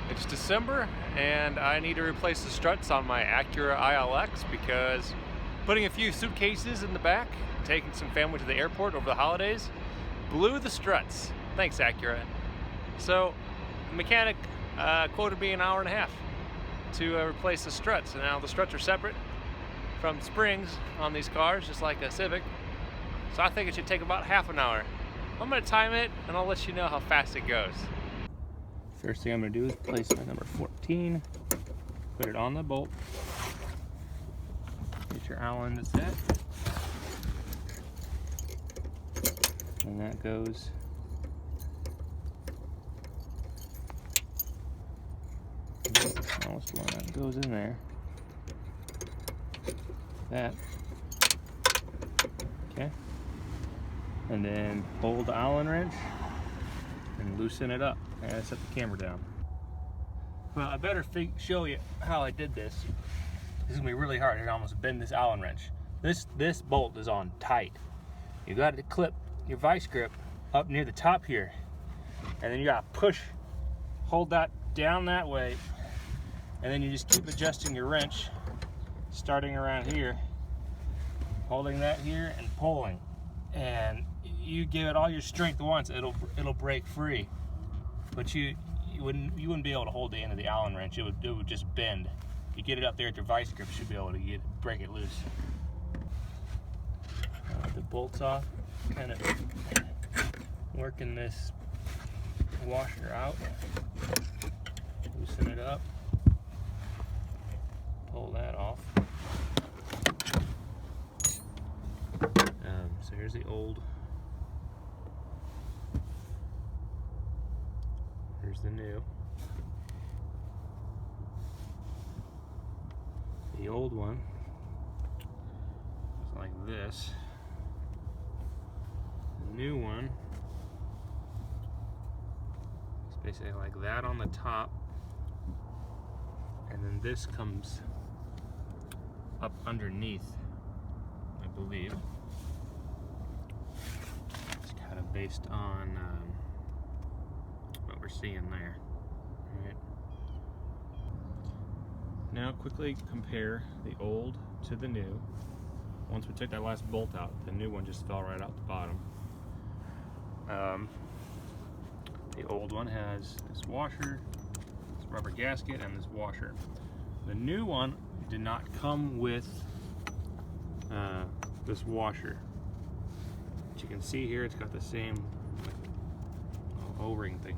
It's December and I need to replace the struts on my Acura ILX because putting a few suitcases in the back, taking some family to the airport over the holidays, blew the struts. Thanks, Acura. So the mechanic quoted me an hour and a half to replace the struts. And now the struts are separate from springs on these cars, just like a Civic. So I think it should take about half an hour. I'm gonna time it and I'll let you know how fast it goes. First thing I'm gonna do is place my number 14, put it on the bolt, get your Allen to set, and that goes the smallest one that goes in there. That. Okay. And then hold the Allen wrench and loosen it up. And I set the camera down. Well, I better show you how I did this. This is gonna be really hard. I almost bend this Allen wrench. This bolt is on tight. You got to clip your vice grip up near the top here, and then you got to push, hold that down that way, and then you just keep adjusting your wrench, starting around here, holding that here and pulling, and you give it all your strength once, it'll break free. But you wouldn't be able to hold the end of the Allen wrench. It would just bend. You get it up there at your vice grip, you should be able to break it loose. The bolts off, kind of working this washer out, loosen it up, pull that off. So here's the old. Here's the new. The old one is like this. The new one is basically like that on the top, and then this comes up underneath, I believe. It's kind of based on what we're seeing there. All right. Now quickly compare the old to the new. Once we took that last bolt out, the new one just fell right out the bottom. The old one has this washer, this rubber gasket, and this washer. The new one did not come with this washer. As you can see here, it's got the same O-ring thing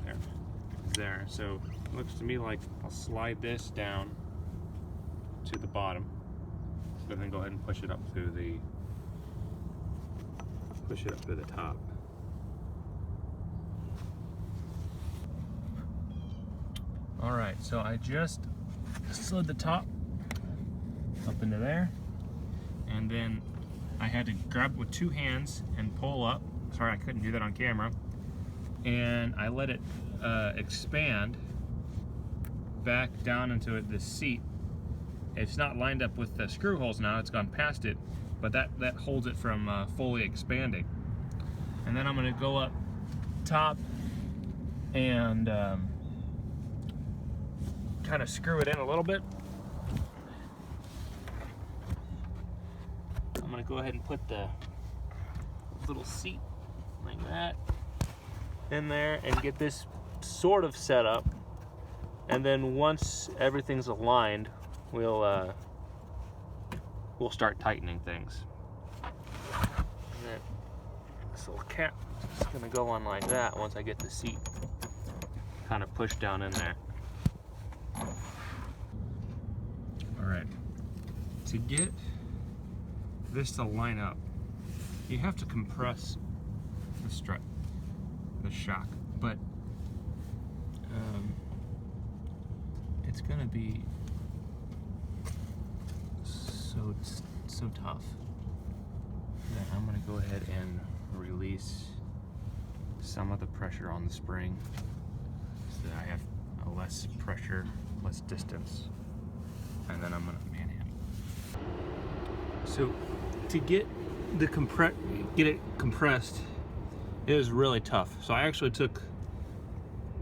there. So it looks to me like I'll slide this down to the bottom, and then go ahead and push it up through the top. All right, so I just slid the top up into there, and then I had to grab it with two hands and pull up. Sorry, I couldn't do that on camera. And I let it expand back down into the seat. It's not lined up with the screw holes now, it's gone past it, but that holds it from fully expanding. And then I'm gonna go up top and kind of screw it in a little bit. I'm gonna go ahead and put the little seat like that in there and get this sort of set up. And then once everything's aligned, we'll start tightening things. And then this little cap is gonna go on like that once I get the seat kind of pushed down in there. All right, to get this to line up, you have to compress the strut, the shock, but it's gonna be so tough that I'm gonna go ahead and release some of the pressure on the spring so that I have a less pressure, less distance, and then I'm gonna manhandle. So to get it compressed, it was really tough. So I actually took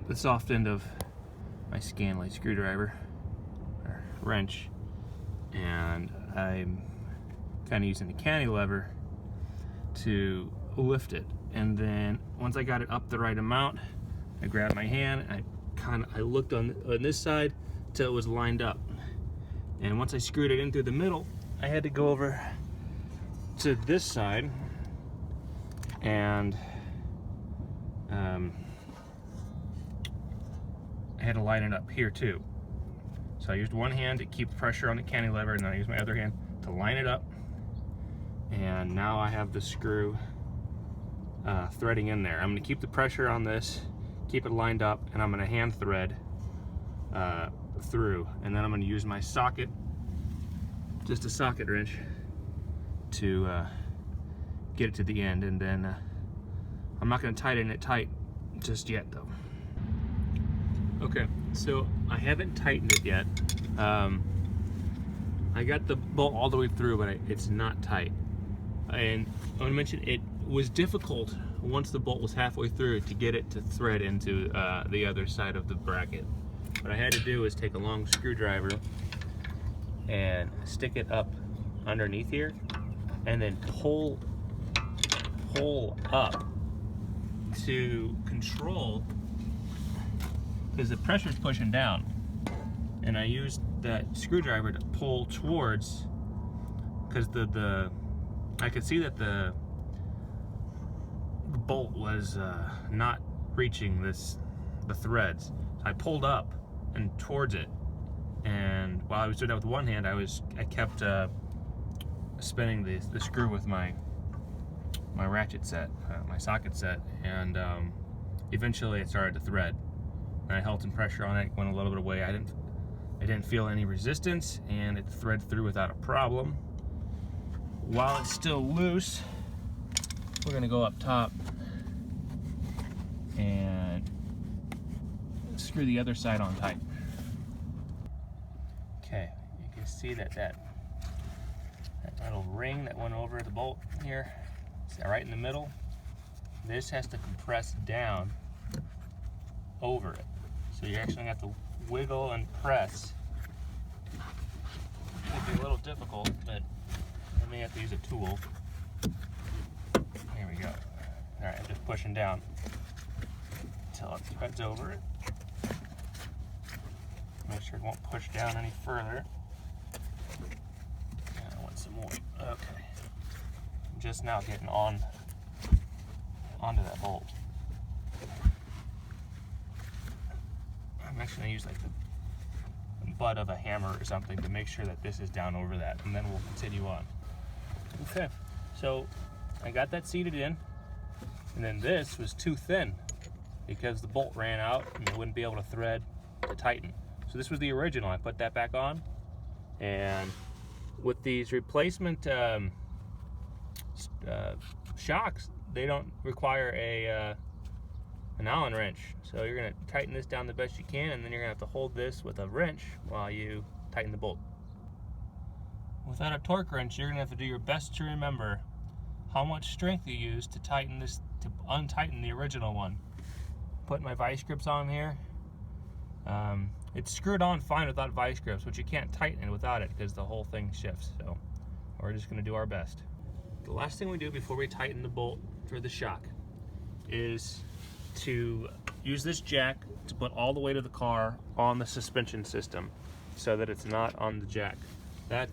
the soft end of my Scanley screwdriver or wrench, and I'm kind of using the cantilever to lift it. And then once I got it up the right amount, I grabbed my hand, I looked on this side till it was lined up. And once I screwed it in through the middle, I had to go over to this side and I had to line it up here too. So I used one hand to keep pressure on the cantilever, and then I used my other hand to line it up. And now I have the screw threading in there. I'm going to keep the pressure on this, keep it lined up, and I'm going to hand thread through. And then I'm going to use my socket, just a socket wrench, to get it to the end. And then I'm not going to tighten it tight just yet though. Okay, so I haven't tightened it yet. I got the bolt all the way through, but it's not tight. And I want to mention, it was difficult once the bolt was halfway through to get it to thread into the other side of the bracket. What I had to do is take a long screwdriver and stick it up underneath here, and then pull up to control, because the pressure's pushing down. And I used that screwdriver to pull towards, because I could see that the bolt was not reaching the threads. So I pulled up and towards it, and while I was doing that with one hand, I kept spinning the screw with my ratchet set, my socket set, and eventually it started to thread. And I held some pressure on it, went a little bit away. I didn't feel any resistance, and it thread through without a problem. While it's still loose, we're gonna go up top and screw the other side on tight. Okay, you can see that little ring that went over the bolt here, see right in the middle? This has to compress down over it. So you're actually gonna have to wiggle and press. It'll be a little difficult, but I may have to use a tool. Here we go. All right, I'm just pushing down until it threads over it. Make sure it won't push down any further. I want some more. Okay. I'm just now getting onto that bolt. I'm actually going to use like the butt of a hammer or something to make sure that this is down over that, and then we'll continue on. Okay, so I got that seated in, and then this was too thin because the bolt ran out and it wouldn't be able to thread to tighten. So this was the original. I put that back on, and with these replacement shocks, they don't require an Allen wrench. So you're gonna tighten this down the best you can, and then you're gonna have to hold this with a wrench while you tighten the bolt. Without a torque wrench, you're gonna have to do your best to remember how much strength you use to tighten this, to untighten the original one. Putting my vice grips on here. It's screwed on fine without vice grips, but you can't tighten it without it because the whole thing shifts. So we're just gonna do our best. The last thing we do before we tighten the bolt for the shock is to use this jack to put all the weight of the car on the suspension system so that it's not on the jack. That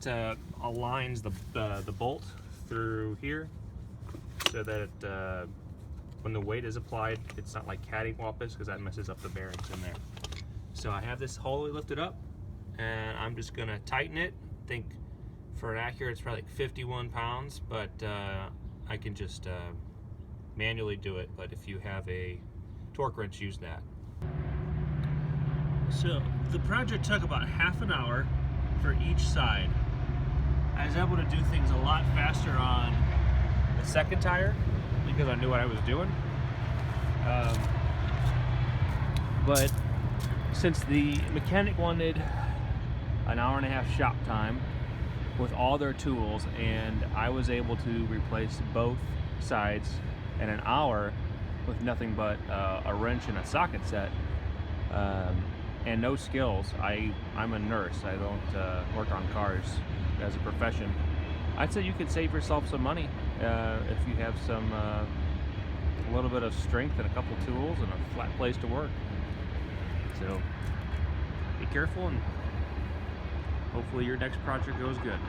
aligns the bolt through here so that it, when the weight is applied, it's not like cattywampus, because that messes up the bearings in there. So I have this wholly lifted up, and I'm just gonna tighten it. I think for an Acura it's probably like 51 pounds, but I can just manually do it. But if you have a torque wrench, use that. So the project took about half an hour for each side. I was able to do things a lot faster on the second tire because I knew what I was doing. But since the mechanic wanted an hour and a half shop time with all their tools, and I was able to replace both sides in an hour with nothing but a wrench and a socket set, and no skills, I'm a nurse, I don't work on cars as a profession, I'd say you could save yourself some money if you have some a little bit of strength and a couple tools and a flat place to work. So be careful, and hopefully your next project goes good.